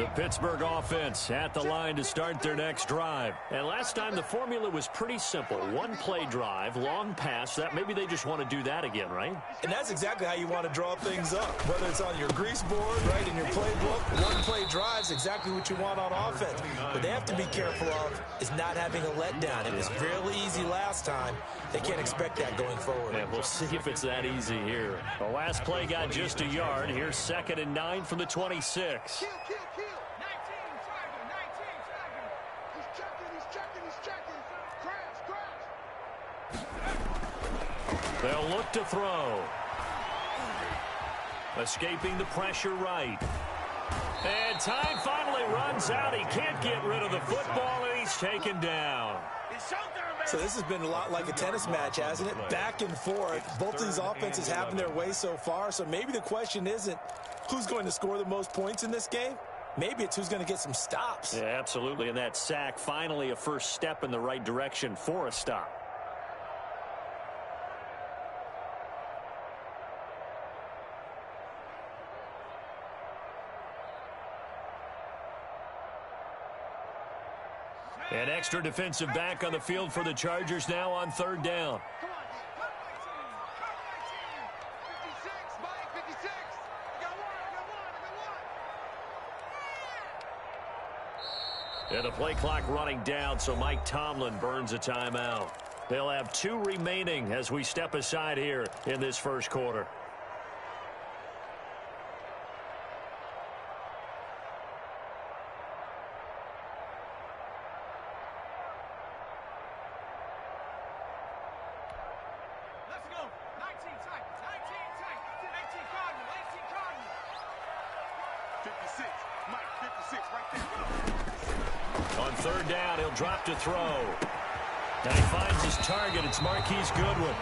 The Pittsburgh offense at the line to start their next drive. And last time the formula was pretty simple. One-play drive, long pass. That maybe they just want to do that again, right? And that's exactly how you want to draw things up. Whether it's on your grease board, right, in your playbook, one-play drive is exactly what you want on offense. What they have to be careful of is not having a letdown. It was fairly easy last time. They can't expect that going forward. And we'll see if it's that easy here. The last play got just a yard. Here's 2nd and 9 from the 26. They'll look to throw. Escaping the pressure right. And time finally runs out. He can't get rid of the football, and he's taken down. So this has been a lot like a tennis match, hasn't it? Back and forth. Both these offenses having their way so far. So maybe the question isn't who's going to score the most points in this game. Maybe it's who's going to get some stops. Yeah, absolutely. And that sack, finally a first step in the right direction for a stop. An extra defensive back on the field for the Chargers now on 3rd down. And the play clock running down, so Mike Tomlin burns a timeout. They'll have 2 remaining as we step aside here in this first quarter. On 3rd down, he'll drop to throw. And he finds his target. It's Marquise Goodwin.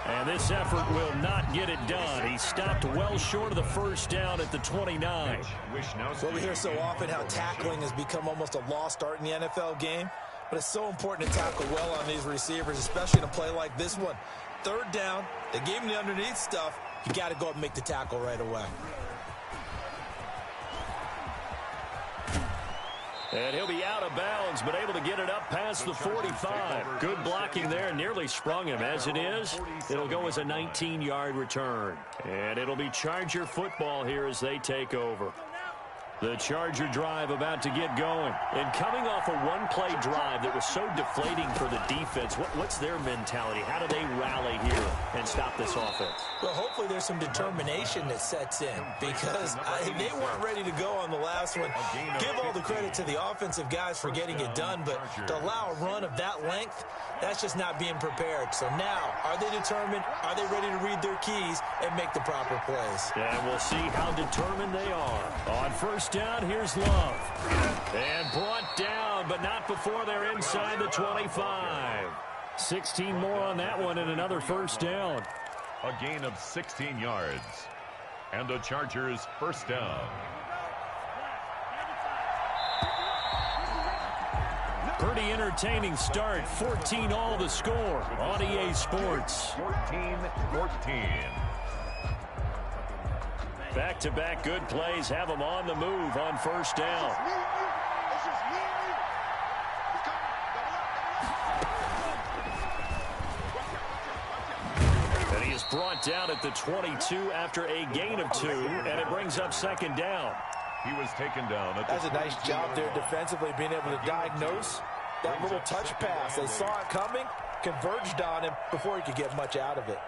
And this effort will not get it done. He stopped well short of the first down at the 29. Well, we hear so often how tackling has become almost a lost art in the NFL game. But it's so important to tackle well on these receivers, especially in a play like this one. 3rd down, they gave him the underneath stuff. You got to go up and make the tackle right away. And he'll be out of bounds, but able to get it up past the 45. Good blocking there, nearly sprung him. As it is, it'll go as a 19-yard return. And it'll be Charger football here as they take over. The Charger drive about to get going. And coming off a one-play drive that was so deflating for the defense, what's their mentality? How do they rally here and stop this offense? Well, hopefully there's some determination that sets in because they weren't ready to go on the last one. Give all the credit to the offensive guys for getting it done, but to allow a run of that length, that's just not being prepared. So now, are they determined? Are they ready to read their keys and make the proper plays? And we'll see how determined they are. On 1st down, here's Love. And brought down, but not before they're inside the 25. 16 more on that one and another 1st down. A gain of 16 yards. And the Chargers 1st down. Pretty entertaining start. 14 all the score on EA Sports. 14-14. Back-to-back good plays have them on the move on 1st down. And he is brought down at the 22 after a gain of 2, and it brings up 2nd down. He was taken down. That's a nice job there defensively, being able to diagnose that little touch pass. They saw it coming, converged on him before he could get much out of it.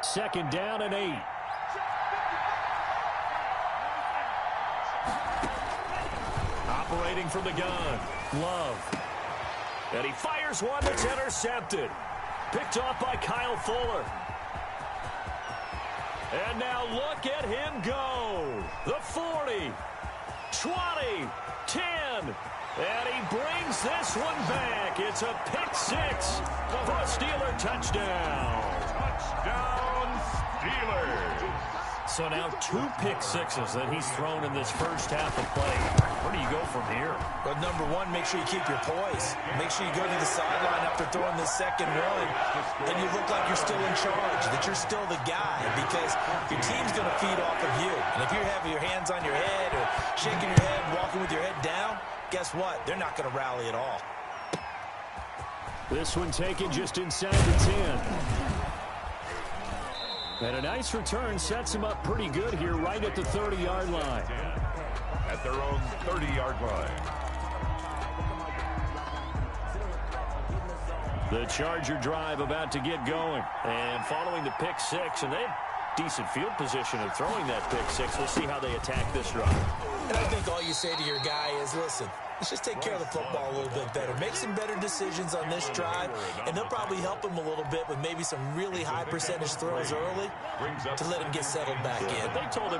Second down and 8. Operating from the gun, Love. And he fires one that's intercepted. Picked off by Kyle Fuller. And now look at him go. The 40, 20, 10. And he brings this one back. It's a pick 6 for a Steeler touchdown. Touchdown, Steelers. So now 2 pick-sixes that he's thrown in this first half of play. Where do you go from here? Well, number one, make sure you keep your poise. Make sure you go to the sideline after throwing this second one, and you look like you're still in charge, that you're still the guy, because your team's going to feed off of you. And if you have your hands on your head or shaking your head, walking with your head down, guess what? They're not going to rally at all. This one taken just inside the 10. And a nice return sets him up pretty good here right at the 30-yard line. At their own 30-yard line. The Charger drive about to get going. And following the pick six, and they have decent field position of throwing that pick six. We'll see how they attack this drive. And I think all you say to your guy is, listen, let's just take care of the football a little bit better. Make some better decisions on this drive, and they'll probably help him a little bit with maybe some really high percentage throws early to let him get settled back in. They told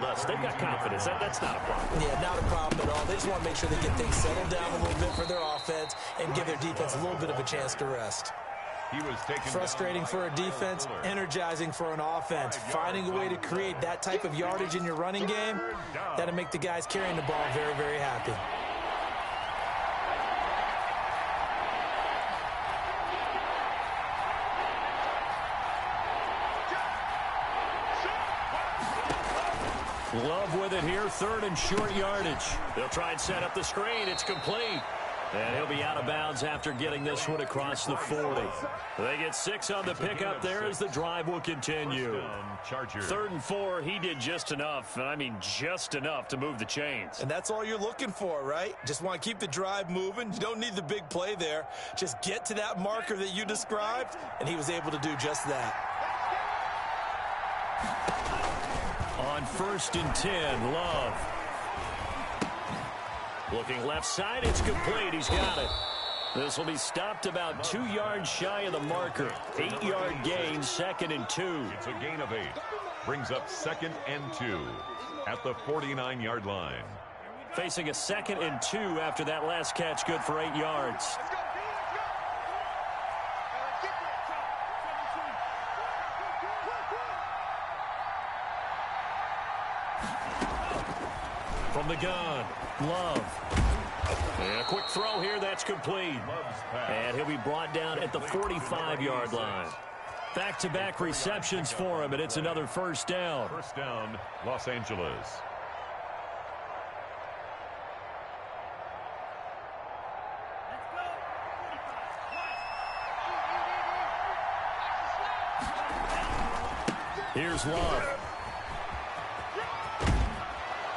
us they've got confidence. That's not a problem. Yeah, not a problem at all. They just want to make sure they get things settled down a little bit for their offense and give their defense a little bit of a chance to rest. Frustrating for a defense, energizing for an offense. Finding a way to create that type of yardage in your running game, that'll make the guys carrying the ball very, very happy. Love with it here, 3rd and short yardage. They'll try and set up the screen. It's complete. And he'll be out of bounds after getting this one across the 40. They get 6 on the pickup there as the drive will continue. 3rd and 4, he did just enough, and I mean just enough to move the chains. And that's all you're looking for, right? Just want to keep the drive moving. You don't need the big play there. Just get to that marker that you described, and he was able to do just that. On 1st and 10, Love. Looking left side, it's complete. He's got it. This will be stopped about 2 yards shy of the marker. 8-yard gain, 2nd and 2. It's a gain of 8. Brings up 2nd and 2 at the 49-yard line. Facing a 2nd and 2 after that last catch, good for 8 yards. From the gun, Love. And a quick throw here, that's complete. And he'll be brought down at the 45-yard line. Back-to-back receptions for him, and it's another first down. First down, Los Angeles. Here's Love.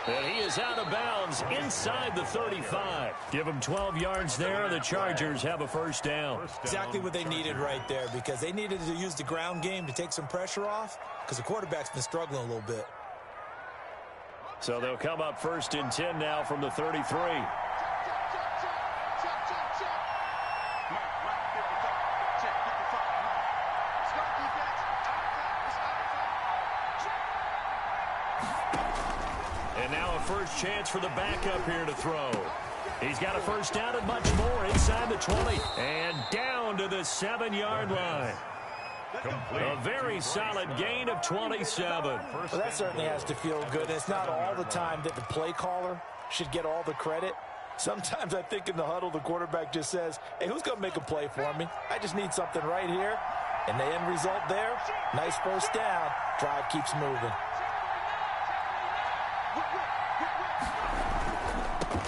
And he is out of bounds inside the 35. Give him 12 yards there. The Chargers have a first down. Exactly what they needed right there, because they needed to use the ground game to take some pressure off, because the quarterback's been struggling a little bit. So they'll come up 1st and 10 now from the 33. And now a first chance for the backup here to throw. He's got a first down and much more inside the 20. And down to the 7-yard line. A very solid gain of 27. Well, that certainly has to feel good. It's not all the time that the play caller should get all the credit. Sometimes I think in the huddle, the quarterback just says, hey, who's going to make a play for me? I just need something right here. And the end result there, nice first down. Drive keeps moving.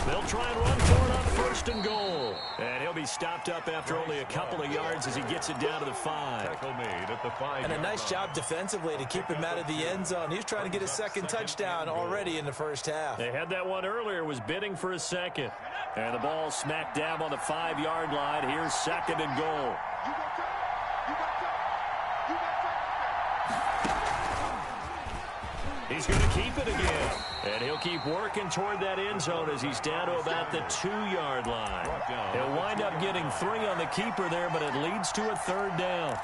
They'll try and run for it on 1st and goal. And he'll be stopped up after only a couple of yards as he gets it down to the 5. Tackle made at the 5. And a nice job defensively to keep him out of the end zone. He was trying to get his 2nd touchdown already in the first half. They had that one earlier, was bidding for a 2nd. And the ball smack dab on the 5-yard line. Here's 2nd and goal. He's going to keep it again. And he'll keep working toward that end zone as he's down to about the 2-yard line. He'll wind up getting 3 on the keeper there, but it leads to a 3rd down.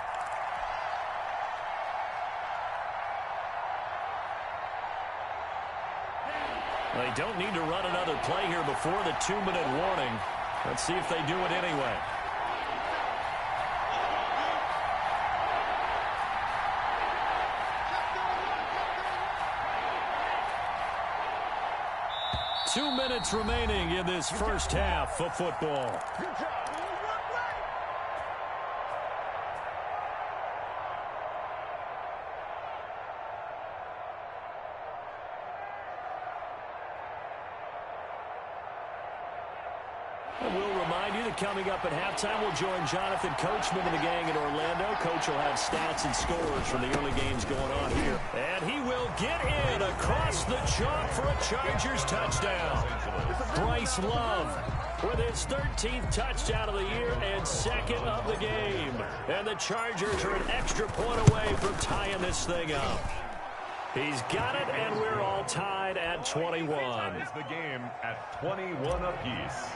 They don't need to run another play here before the 2-minute warning. Let's see if they do it anyway. 2 minutes remaining in this first half of football. We'll remind you that coming up at halftime, we'll join Jonathan Coachman and the gang in Orlando. Coach will have stats and scores from the early games going on here. And he will get in across the chalk for a Chargers touchdown. Bryce Love with his 13th touchdown of the year and second of the game. And the Chargers are an extra point away from tying this thing up. He's got it, and we're all tied at 21. It's the game at 21 apiece.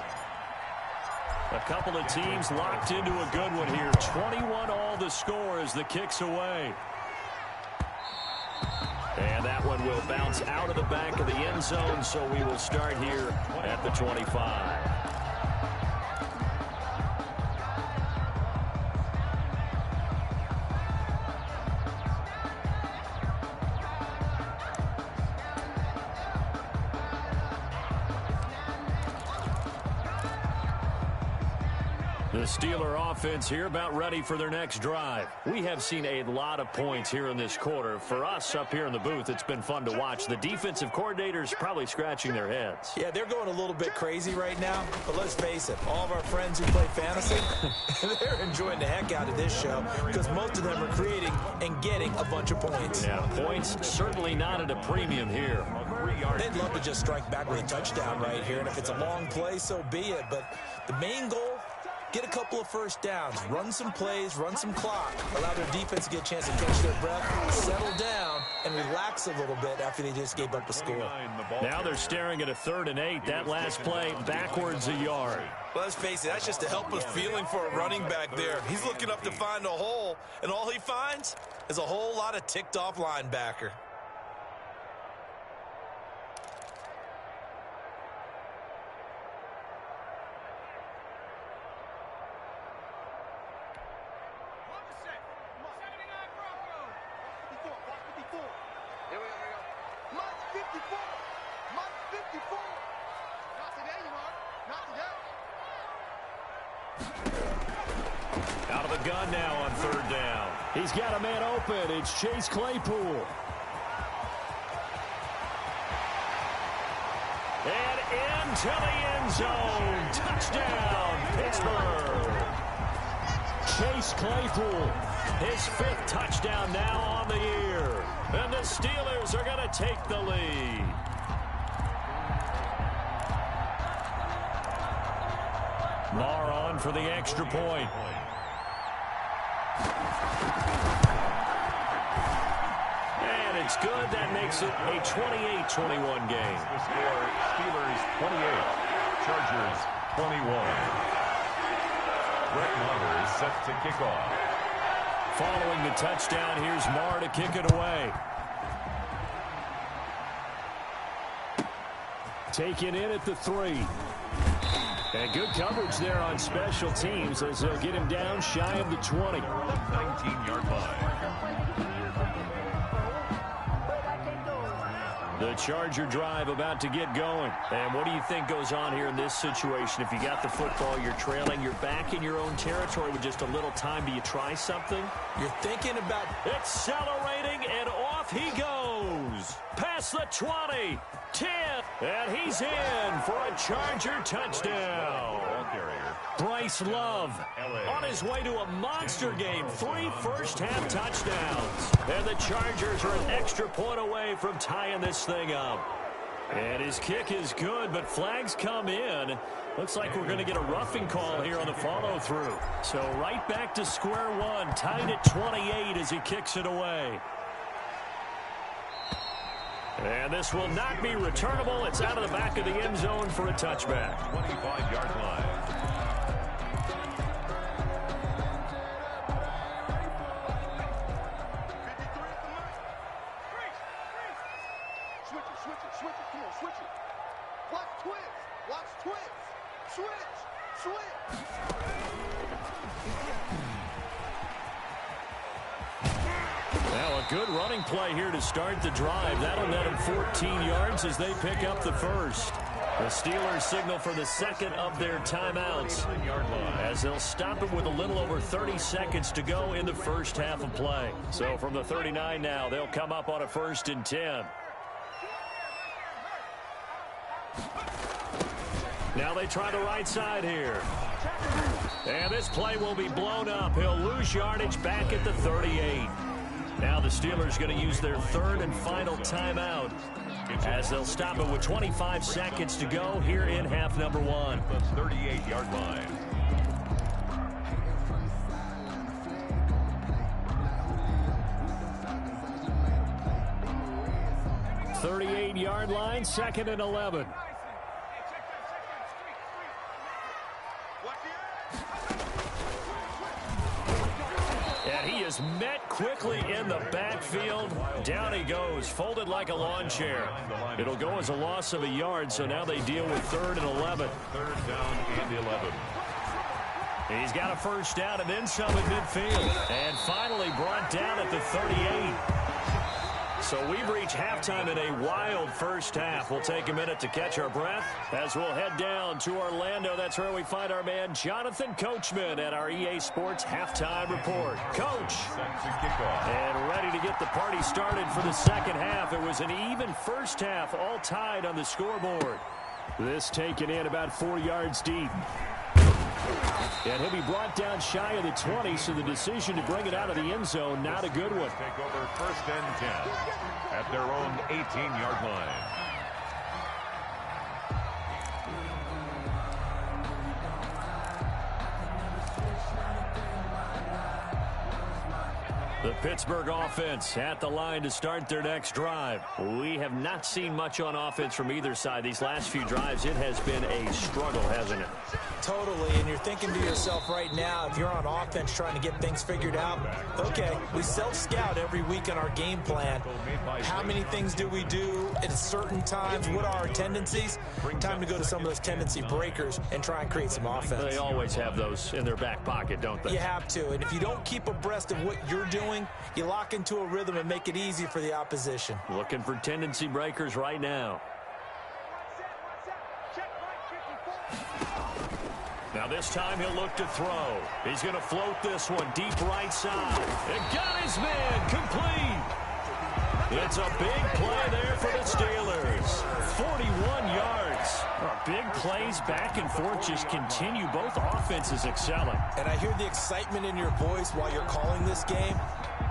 A couple of teams locked into a good one here. 21 all the score as the kick's away. And that one will bounce out of the back of the end zone, so we will start here at the 25. The Steeler offense here about ready for their next drive. We have seen a lot of points here in this quarter. For us up here in the booth, it's been fun to watch. The defensive coordinators probably scratching their heads. Yeah, they're going a little bit crazy right now, but let's face it, all of our friends who play fantasy, they're enjoying the heck out of this show because most of them are creating and getting a bunch of points. Yeah, points certainly not at a premium here. They'd love to just strike back with a touchdown right here, and if it's a long play, so be it. But the main goal, get a couple of first downs, run some plays, run some clock, allow their defense to get a chance to catch their breath, settle down, and relax a little bit after they just gave up a score. Now they're staring at a 3rd and 8. That last play backwards a yard. Well, let's face it, that's just a helpless feeling for a running back there. He's looking up to find a hole, and all he finds is a whole lot of ticked-off linebacker. Out of the gun now on 3rd down. He's got a man open. It's Chase Claypool. And into the end zone. Touchdown, Pittsburgh. Chase Claypool, his 5th touchdown now on the year. And the Steelers are going to take the lead. Marr on for the extra point. And it's good. That makes it a 28-21 game. The score, Steelers 28, Chargers 21. Brett Maher is set to kick off. Following the touchdown, here's Marr to kick it away. Taken in at the 3. And good coverage there on special teams as they'll get him down shy of the 20. 19-yard line. The Charger drive about to get going. And what do you think goes on here in this situation? If you got the football, you're trailing, you're back in your own territory with just a little time. Do you try something? You're thinking about accelerating, and off he goes. Past the 20, 10, and he's in for a Charger touchdown. Bryce Love on his way to a monster game. 3 first-half touchdowns. And the Chargers are an extra point away from tying this thing up. And his kick is good, but flags come in. Looks like we're going to get a roughing call here on the follow-through. So right back to square one, tied at 28 as he kicks it away. And this will not be returnable. It's out of the back of the end zone for a touchback. 25-yard line. Switch it, come on, switch it. Watch twins, switch. Now a good running play here to start the drive. That'll net him 14 yards as they pick up the first. The Steelers signal for the second of their timeouts as they'll stop it with a little over 30 seconds to go in the first half of play. So from the 39 now, they'll come up on a 1st and 10. Now they try the right side here. And this play will be blown up. He'll lose yardage back at the 38. Now the Steelers going to use their third and final timeout as they'll stop it with 25 seconds to go here in half number 1. The 38-yard line. 38-yard line, 2nd and 11. And he is met quickly in the backfield. Down he goes, folded like a lawn chair. It'll go as a loss of a yard, so now they deal with 3rd and 11. 3rd down and 11. He's got a first down and then some at midfield. And finally brought down at the 38. So we've reached halftime in a wild first half. We'll take a minute to catch our breath as we'll head down to Orlando. That's where we find our man Jonathan Coachman at our EA Sports Halftime Report. Coach, and ready to get the party started for the second half. It was an even first half, all tied on the scoreboard. This taken in about 4 yards deep. And he'll be brought down shy of the 20, so the decision to bring it out of the end zone, not a good one. Take over 1st and 10 at their own 18-yard line. The Pittsburgh offense at the line to start their next drive. We have not seen much on offense from either side. These last few drives, it has been a struggle, hasn't it? Totally, and you're thinking to yourself right now, if you're on offense trying to get things figured out, okay, we self-scout every week in our game plan. How many things do we do at certain times? What are our tendencies? Time to go to some of those tendency breakers and try and create some offense. They always have those in their back pocket, don't they? You have to, and if you don't keep abreast of what you're doing, you lock into a rhythm and make it easy for the opposition. Looking for tendency breakers right now. Now this time he'll look to throw. He's going to float this one deep right side. And got his man complete. It's a big play there for the Steelers. 41 yards. Big plays back and forth just continue. Both offenses excelling. And I hear the excitement in your voice while you're calling this game.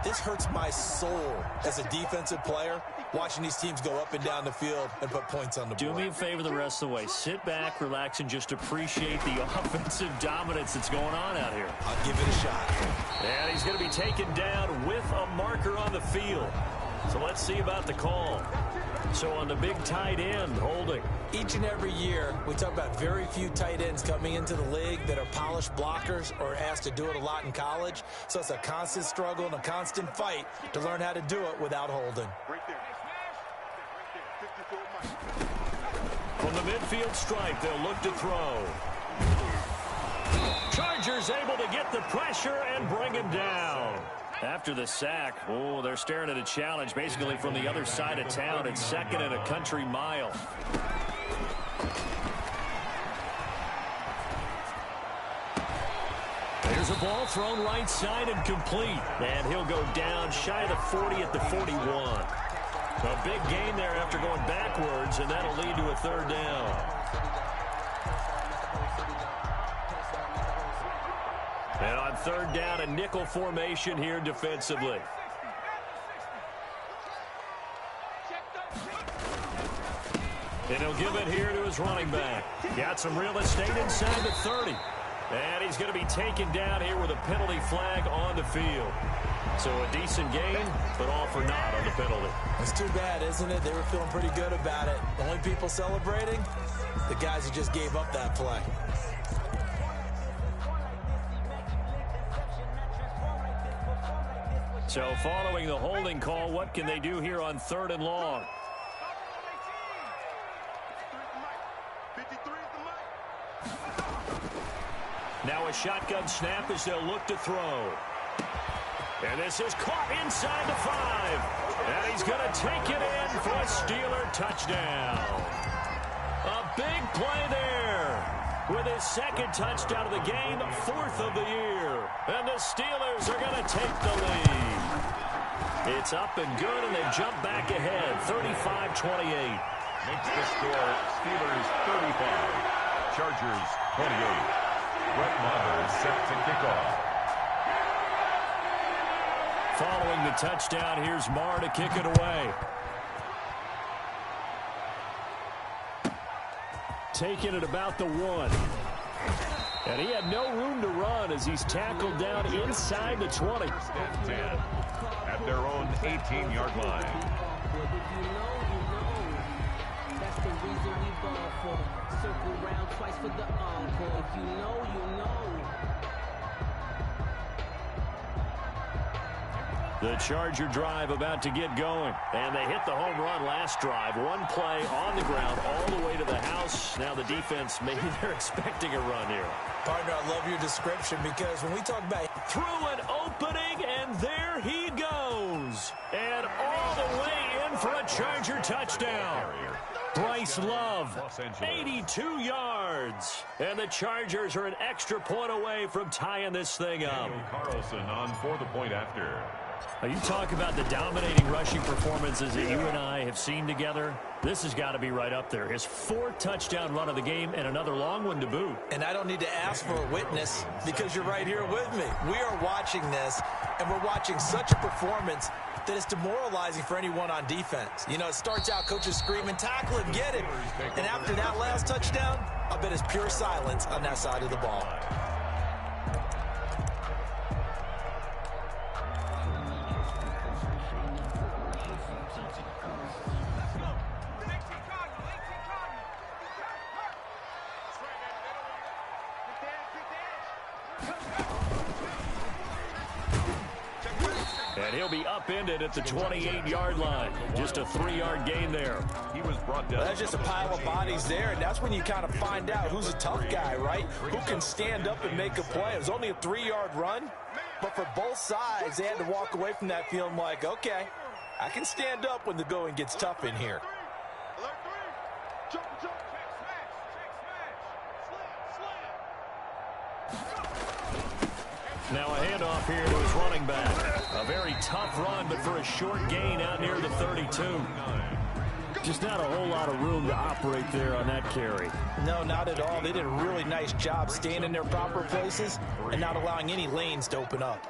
This hurts my soul as a defensive player, watching these teams go up and down the field and put points on the board. Do me a favor the rest of the way. Sit back, relax, and just appreciate the offensive dominance that's going on out here. I'll give it a shot. And he's going to be taken down with a marker on the field. So let's see about the call. So on the big tight end, holding. Each and every year, we talk about very few tight ends coming into the league that are polished blockers or asked to do it a lot in college. So it's a constant struggle and a constant fight to learn how to do it without holding. From the midfield stripe, they'll look to throw. Chargers able to get the pressure and bring him down. After the sack, oh, they're staring at a challenge basically from the other side of town at 2nd and a country mile. There's a ball thrown right side and complete. And he'll go down shy of the 40 at the 41. A big gain there after going backwards, and that'll lead to a 3rd down. And on 3rd down, a nickel formation here defensively. And he'll give it here to his running back. Got some real estate inside the 30. And he's going to be taken down here with a penalty flag on the field. So a decent game, but all for naught on the penalty. It's too bad, isn't it? They were feeling pretty good about it. The only people celebrating, the guys who just gave up that play. So following the holding call, what can they do here on 3rd and long? Now a shotgun snap as they'll look to throw. And this is caught inside the 5. And he's going to take it in for a Steeler touchdown. A big play there. With his second touchdown of the game, 4th of the year. And the Steelers are going to take the lead. It's up and good, and they jump back ahead, 35-28. Makes the score Steelers 35, Chargers 28. Brett Maher is set to kick off. Following the touchdown, here's Maher to kick it away. Taking it about the 1. And he had no room to run as he's tackled down inside the 20. 10 at their own 18-yard line. That's the reason we ball for. Circle round twice for the encore. If you know, you know. The Charger drive about to get going. And they hit the home run last drive. One play on the ground all the way to the house. Now the defense, maybe they're expecting a run here. Partner, I love your description because when we talk about Through an opening, and there he goes. And all the way in for a Charger touchdown. Bryce Love, 82 yards. And the Chargers are an extra point away from tying this thing up. Carlson on for the point after. Now you talk about the dominating rushing performances that you and I have seen together. This has got to be right up there. His 4th touchdown run of the game and another long one to boot. And I don't need to ask for a witness because you're right here with me. We are watching this, and we're watching such a performance that it's demoralizing for anyone on defense. You know, it starts out coaches screaming, tackle it, get it. And after that last touchdown, I bet it's pure silence on that side of the ball. And he'll be upended at the 28-yard line. Just a 3-yard gain there. He was brought down. That's just a pile of bodies there, and that's when you kind of find out who's a tough guy, right? Who can stand up and make a play. It was only a 3-yard run, but for both sides, they had to walk away from that feeling like, okay, I can stand up when the going gets tough in here. Now a handoff here to his running back. A very tough run, but for a short gain out near the 32. Just not a whole lot of room to operate there on that carry. No, not at all. They did a really nice job staying in their proper places and not allowing any lanes to open up.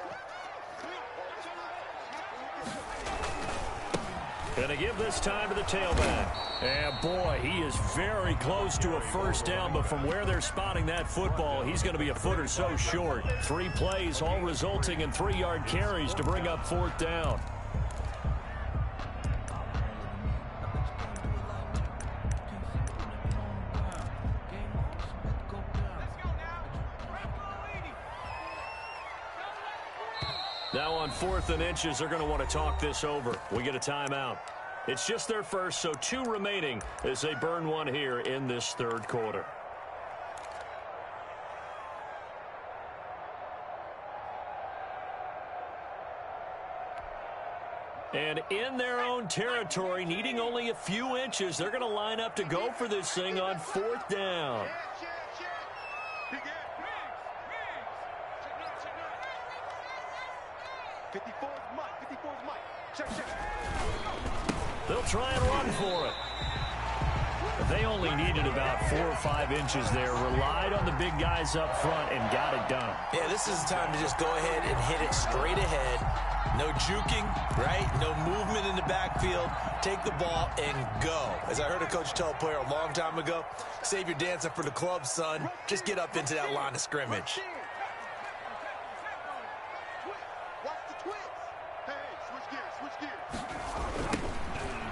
Going to give this time to the tailback. And boy, he is very close to a first down, but from where they're spotting that football, he's going to be a foot or so short. 3 plays, all resulting in 3-yard carries to bring up 4th down. Now on 4th and inches, they're going to want to talk this over. We get a timeout. It's just their first, so 2 remaining as they burn one here in this 3rd quarter. And in their own territory, needing only a few inches, they're going to line up to go for this thing on 4th down. They'll try and run for it. They only needed about 4 or 5 inches there, relied on the big guys up front, and got it done. Yeah, this is the time to just go ahead and hit it straight ahead. No juking, right? No movement in the backfield. Take the ball and go. As I heard a coach tell a player a long time ago, save your dancing for the club, son. Just get up into that line of scrimmage.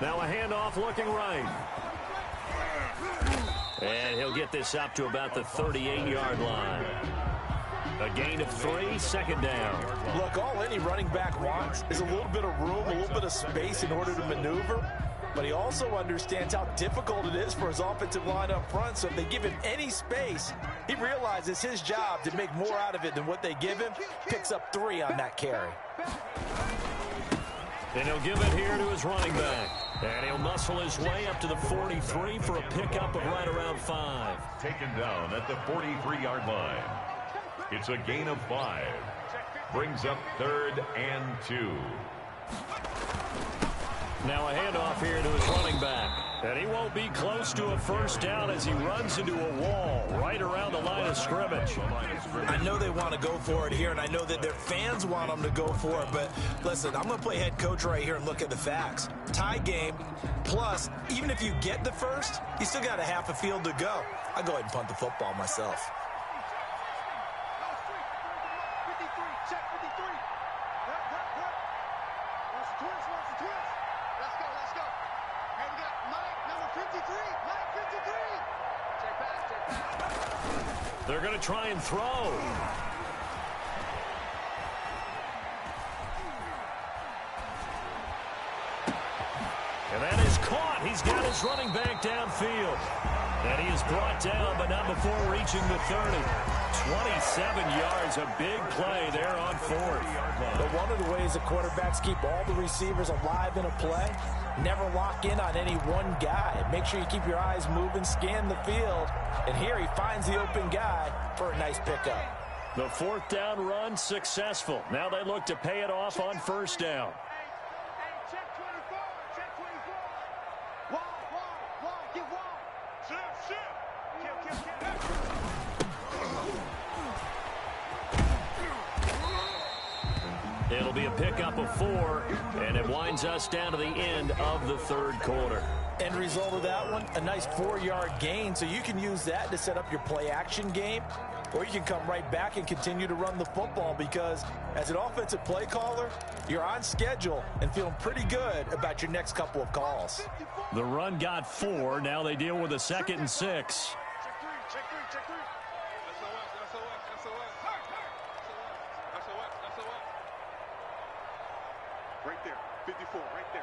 Now a handoff looking right. And he'll get this up to about the 38-yard line. A gain of 3, 2nd down. Look, all any running back wants is a little bit of room, a little bit of space in order to maneuver. But he also understands how difficult it is for his offensive line up front. So if they give him any space, he realizes his job to make more out of it than what they give him. Picks up 3 on that carry. And he'll give it here to his running back. And he'll muscle his way up to the 43 for a pickup of right around 5. Taken down at the 43-yard line. It's a gain of 5. Brings up 3rd and 2. Now a handoff here to his running back. And he won't be close to a first down as he runs into a wall right around the line of scrimmage. I know they want to go for it here, and I know that their fans want them to go for it. But listen, I'm going to play head coach right here and look at the facts. Tie game, plus, even if you get the first, you still got a half a field to go. I'll go ahead and punt the football myself. They're going to try and throw. And that is caught. He's got his running back downfield. And he is brought down, but not before reaching the 30. 27 yards, a big play there on 4th. But one of the ways the quarterbacks keep all the receivers alive in a play, never lock in on any one guy. Make sure you keep your eyes moving, scan the field. And here he finds the open guy for a nice pickup. The 4th down run successful. Now they look to pay it off on 1st down. It'll be a pickup of 4, and it winds us down to the end of the 3rd quarter. End result of that one, a nice 4-yard gain, so you can use that to set up your play-action game, or you can come right back and continue to run the football because as an offensive play caller, you're on schedule and feeling pretty good about your next couple of calls. The run got 4. Now they deal with a 2nd and 6. Right there, 54, right there.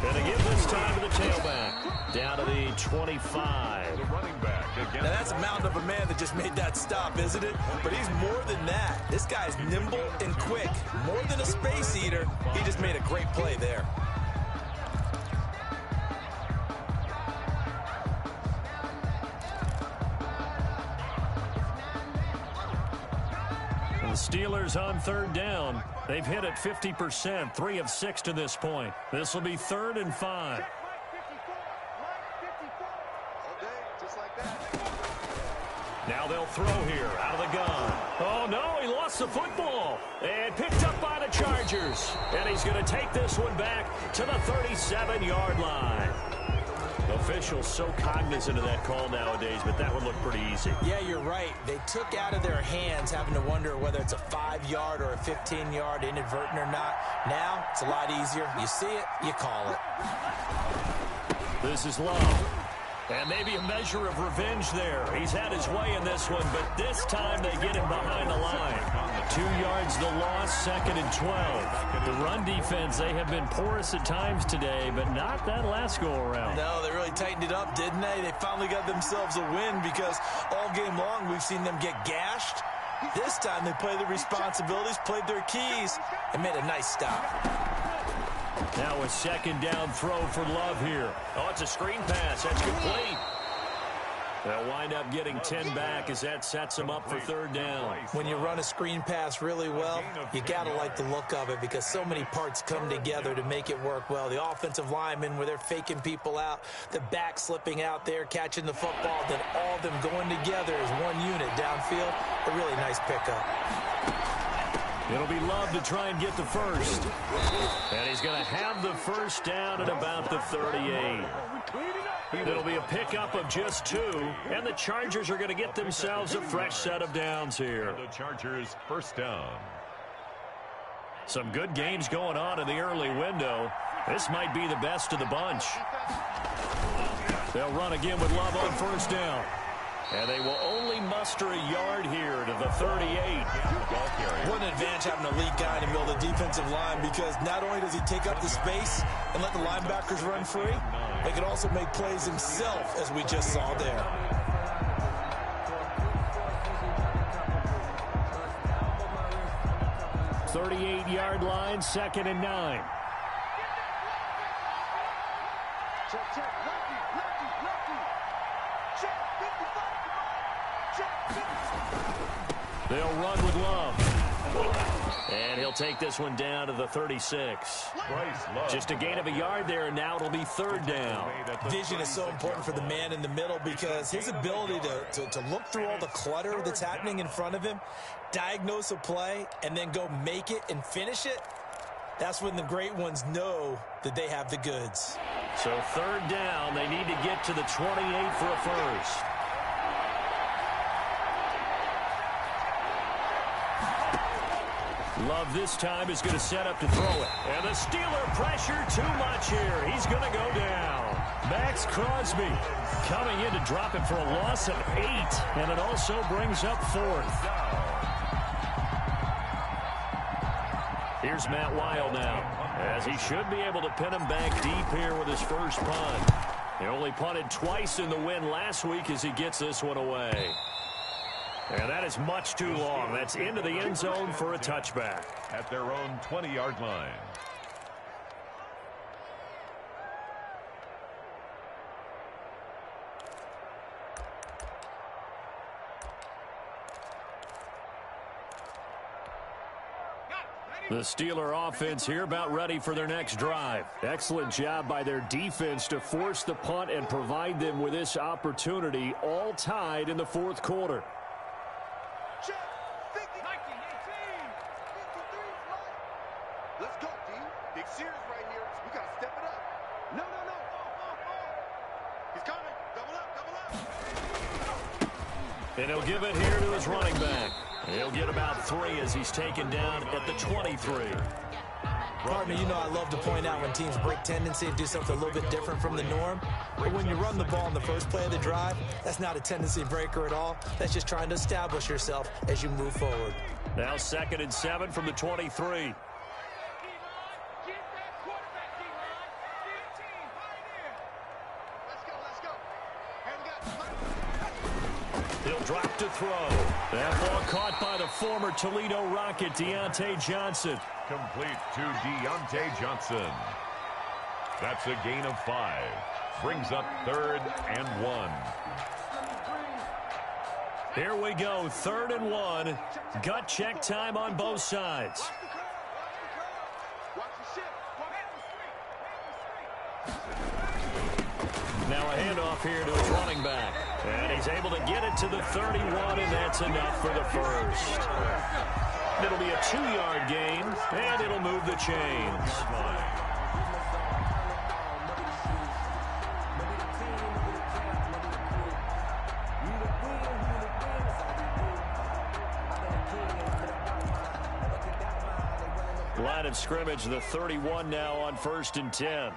And they give this time to the tailback. Down to the 25. The running back again. Now that's a mountain of a man that just made that stop, isn't it? But he's more than that. This guy's nimble and quick. More than a space eater. He just made a great play there. The Steelers on 3rd down. They've hit it 50%, 3 of 6 to this point. This will be 3rd and 5. Now they'll throw here out of the gun. Oh, no, he lost the football. And picked up by the Chargers. And he's going to take this one back to the 37-yard line. Officials so cognizant of that call nowadays, but that would look pretty easy. Yeah, you're right. They took out of their hands having to wonder whether it's a 5-yard or a 15-yard inadvertent or not. Now, it's a lot easier. You see it, you call it. This is Love. And maybe a measure of revenge there. He's had his way in this one, but this time they get him behind the line. 2 yards the loss, 2nd and 12. The run defense, they have been porous at times today, but not that last go-around. No, they really tightened it up, didn't they? They finally got themselves a win because all game long we've seen them get gashed. This time they played their responsibilities, played their keys, and made a nice stop. Now a 2nd down throw for Love here. Oh, it's a screen pass. That's complete. They'll wind up getting 10 back as that sets them up for 3rd down. When you run a screen pass really well, you got to like the look of it because so many parts come together to make it work well. The offensive linemen where they're faking people out, the back slipping out there, catching the football, then all of them going together as one unit downfield. A really nice pickup. It'll be Love to try and get the first. And he's going to have the first down at about the 38. It'll be a pickup of just 2, and the Chargers are going to get themselves a fresh set of downs here. The Chargers 1st down. Some good games going on in the early window. This might be the best of the bunch. They'll run again with Love on 1st down. And they will only muster a yard here to the 38. What an advantage having a lead guy in the middle of the defensive line because not only does he take up the space and let the linebackers run free, he can also make plays himself, as we just saw there. .38-yard line, 2nd and 9. Check, check. Lefty, lefty, lefty. Check, 55. Check, 50. They'll run with Love. And he'll take this one down to the 36. Just a gain of a yard there, and now it'll be third down. Vision is so important for the man in the middle because his ability to look through all the clutter that's happening in front of him, diagnose a play, and then go make it and finish it, that's when the great ones know that they have the goods. So third down, they need to get to the 28 for a first. Love this time is going to set up to throw it. And the Steeler pressure too much here. He's going to go down. Max Crosby coming in to drop it for a loss of 8. And it also brings up fourth. Here's Matt Weil now, as he should be able to pin him back deep here with his first punt. He only punted twice in the win last week as he gets this one away. And that is much too long. That's into the end zone for a touchback. At their own 20-yard line. The Steeler offense here about ready for their next drive. Excellent job by their defense to force the punt and provide them with this opportunity, all tied in the fourth quarter. Check, 50, 19, 18, 53, let's go, D. Big series right here. We got to step it up. No, no, no. He's coming. Double up, double up. And he'll give it here to his running back. He'll get about 3 as he's taken down at the 23. Partner, you know I love to point out when teams break tendency and do something a little bit different from the norm. But when you run the ball in the first play of the drive, that's not a tendency breaker at all. That's just trying to establish yourself as you move forward. Now 2nd and 7 from the 23. He'll drop to throw. That ball caught by the former Toledo Rocket, Deontay Johnson. Complete to Deontay Johnson. That's a gain of 5. Brings up 3rd and 1. Here we go, 3rd and 1. Gut check time on both sides. Now a handoff here to his running back. And he's able to get it to the 31, and that's enough for the first. It'll be a 2-yard gain, and it'll move the chains. Line of scrimmage, the 31 now on 1st and 10.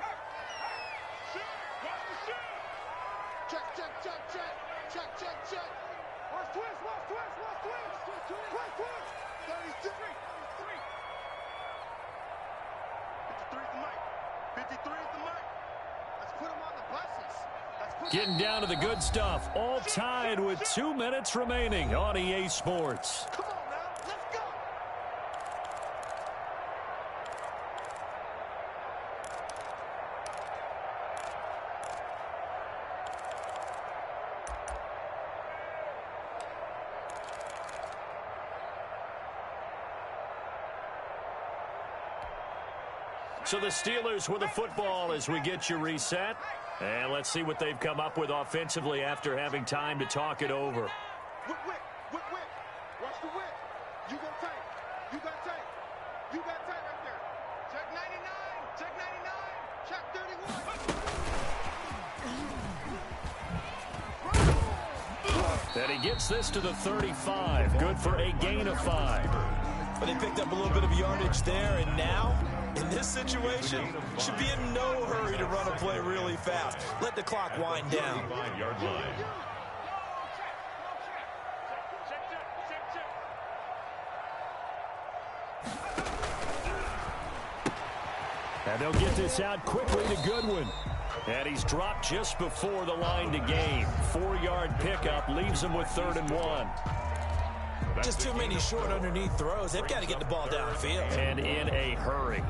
Getting down to the good stuff. All tied with 2 minutes remaining on EA Sports. Come on now, let's go. So the Steelers with the football as we get you reset. And let's see what they've come up with offensively after having time to talk it over. Whip. Watch the whip. You go tight. You got tight. You got tight right there. Check 99. Check 99. Check 31. And he gets this to the 35. Good for a gain of 5. But they picked up a little bit of yardage there, and now, in this situation, should be in no hurry to run a play really fast. Let the clock wind down. 5-yard line. And they'll get this out quickly to Goodwin. And he's dropped just before the line to gain. 4-yard pickup leaves him with 3rd and 1. Just too many short underneath throws. They've got to get the ball downfield. And in a hurry.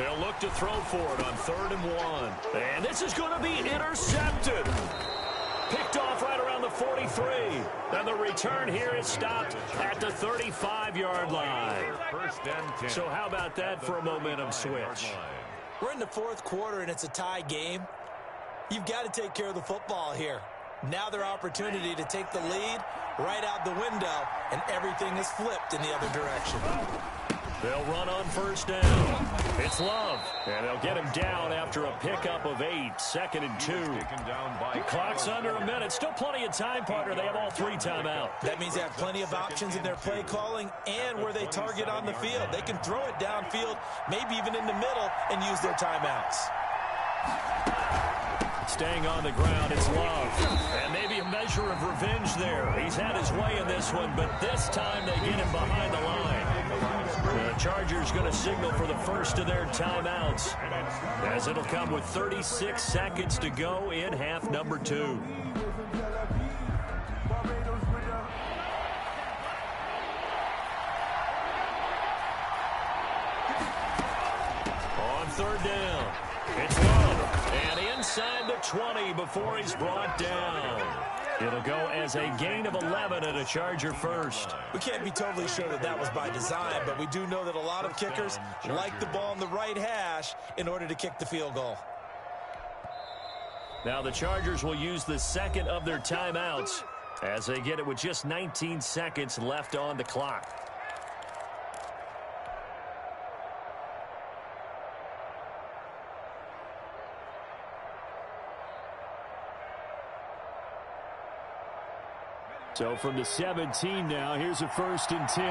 They'll look to throw for it on 3rd and 1. And this is going to be intercepted. Picked off right around the 43. And the return here is stopped at the 35-yard line. First and 10. So how about that for a momentum switch? We're in the 4th quarter, and it's a tie game. You've got to take care of the football here. Now their opportunity to take the lead right out the window, and everything is flipped in the other direction. They'll run on 1st down. It's Love, and they'll get him down after a pickup of 8. 2nd and 2. Clock's under a minute. Still plenty of time, partner. They have all 3 timeouts. That means they have plenty of options in their play calling and where they target on the field. They can throw it downfield, maybe even in the middle, and use their timeouts. Staying on the ground, it's Love. And maybe a measure of revenge there. He's had his way in this one, but this time they get him behind the line. The Chargers going to signal for the first of their timeouts, as it'll come with 36 seconds to go in half number 2. On 3rd down, it's Love, and inside the 20 before he's brought down. It'll go as a gain of 11 and a Charger first. We can't be totally sure that that was by design, but we do know that a lot of kickers like the ball in the right hash in order to kick the field goal. Now the Chargers will use the second of their timeouts as they get it with just 19 seconds left on the clock. So from the 17 now, here's a 1st and 10.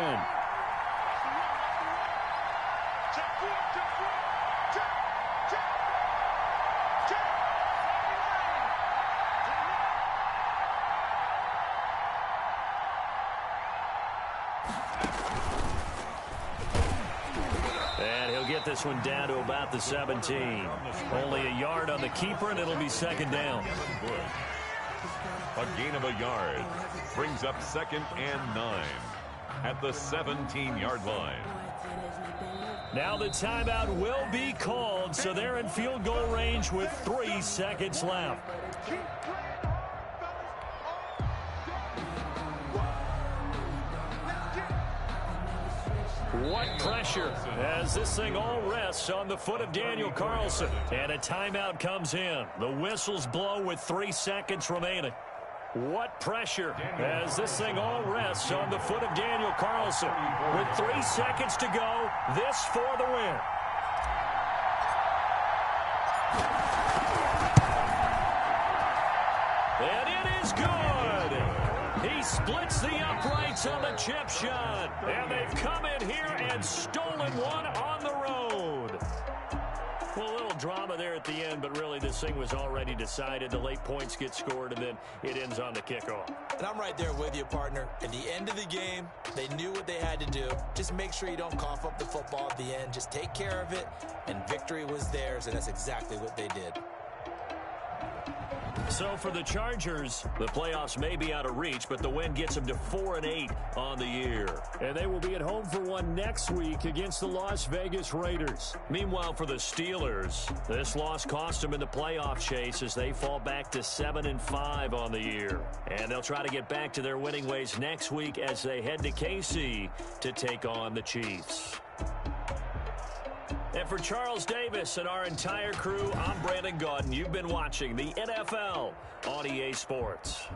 And he'll get this one down to about the 17. Only a yard on the keeper, and it'll be 2nd down. A gain of a yard brings up 2nd and 9 at the 17-yard line. Now the timeout will be called, so they're in field goal range with 3 seconds left. What pressure as this thing all rests on the foot of Daniel Carlson. And a timeout comes in. The whistles blow with 3 seconds remaining. What pressure as this thing all rests on the foot of Daniel Carlson. With 3 seconds to go, this for the win. And it is good. He splits the uprights on the chip shot. And they've come in here and stolen one on the road. Well, a little drama there at the end, but really this thing was already decided. The late points get scored, and then it ends on the kickoff. And I'm right there with you, partner. At the end of the game, they knew what they had to do. Just make sure you don't cough up the football at the end. Just take care of it, and victory was theirs, and that's exactly what they did. So for the Chargers, the playoffs may be out of reach, but the win gets them to 4-8 on the year. And they will be at home for one next week against the Las Vegas Raiders. Meanwhile, for the Steelers, this loss cost them in the playoff chase as they fall back to 7-5 on the year. And they'll try to get back to their winning ways next week as they head to KC to take on the Chiefs. And for Charles Davis and our entire crew, I'm Brandon Gaudin. You've been watching the NFL on EA Sports.